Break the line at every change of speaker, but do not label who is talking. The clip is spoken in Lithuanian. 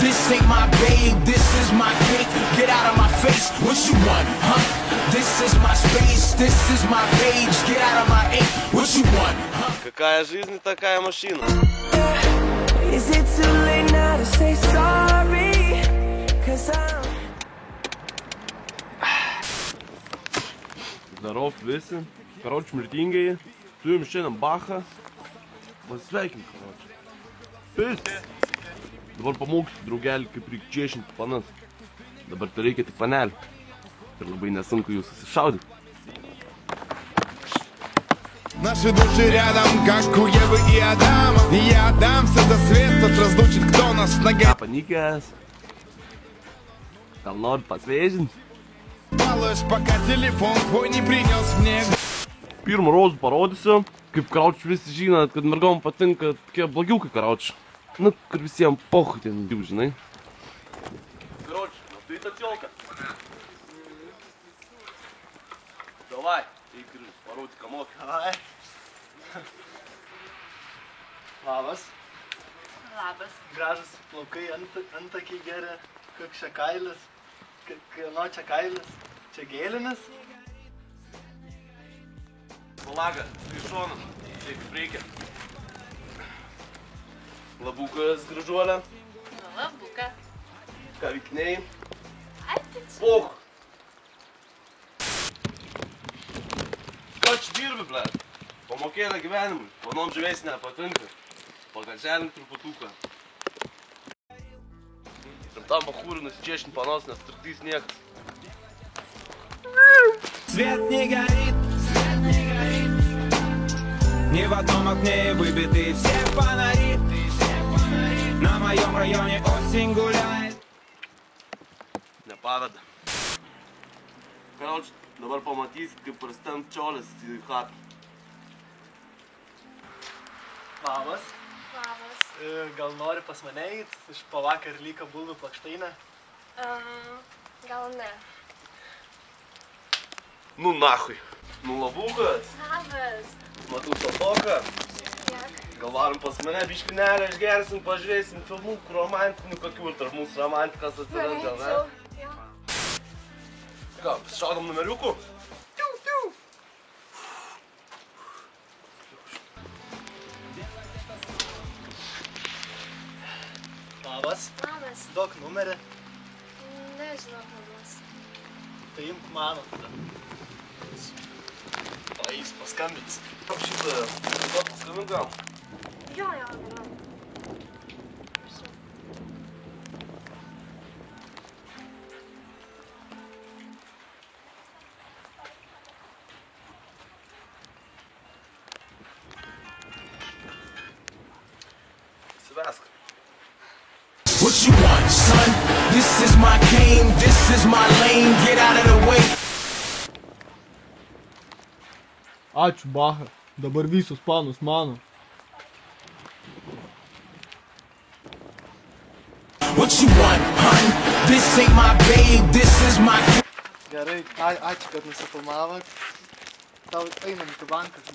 This ain't my babe, this is my cake. Get out of my face, what you want, huh? This is my space, this is my page. Get out of my ink, what you want, huh?
Какая жизнь, такая машина.
Is it too late now to say sorry? 'Cause I'm...
Здоров, вisi. Короче, mirtingai. Turim šiandien Bachą. Pasveikim, короче. Pist. Dabar pamokysiu draugelį, kaip reikia čiešinti panas. Dabar tai reikia tik panelį. Ir labai nesunku jų susišaudyti.
Наши души рядом, как у Евы и Адама. Я отдамся за свет, тот разлучит, кто нас нагоняет.
Panikęs. Gal nori pasvėžinti?
Балуешь, пока телефон твой не принес мне.
Pirmą rozų parodysiu, kaip karaučių visi žino, kad mergom patinka tokie blogiukai karaučių. Nu, kur visiems pohui ten jų, žinai. Karaučių, tai ta ciolka. Davai, eik ir parodį, ką moki.
Davai. Labas.
Labas.
Gražus plaukai, antakiai geri. Koks čia kailis. Kieno čia kailis. Čia gėlinis.
Valaga, tai šonas. Tai kaip reikia. Labukas, gražuolė.
Nu, labuka.
Ką veikinėjai?
Ai, tai čia.
Poch! Ką čia dirbi, blėt? Pamokėlė gyvenimui. Manom žvėsi nepatinka. Pagalželink truputuką. Rimtam bachūrui nusičiešint panos, nes turtys niekas.
Свет не горит, ни в одном окне выбиты все фонари. На моем районе осень гуляет.
Nepaveda. Karaučiu, dabar pamatysit, kaip prastent čiolės į chatą.
Labas.
Labas.
Gal nori pas mane eit? Iš pavakar lyka bulvių plakšteinę.
Gal ne.
Nu nahui. Nu labukas.
Labas.
Matau sotoką.
Kiek?
Gal varom pas mane biškinelę, išgersim, pažiūrėsim filmukų romantinių kokių ir tarp mūsų romantikas atsiras, gal ne?
Jo.
Ką, šaudom numeriukų?
Labas.
Labas.
Duok numerį.
Nežinau, labas.
Tai imk mano tada. O jis paskambins.
Kaip šitą paskambint gal?
Jo, gal.
Sivesk.
What you want, son? This is my game, this is my lane. Get out of the way.
Ačiū, Bacha. Dabar visus planus mano.
What you want, hun? This ain't my babe, this is my...
Gerai, ačiū, kad nusifilmavot. Tau einam iki bankas.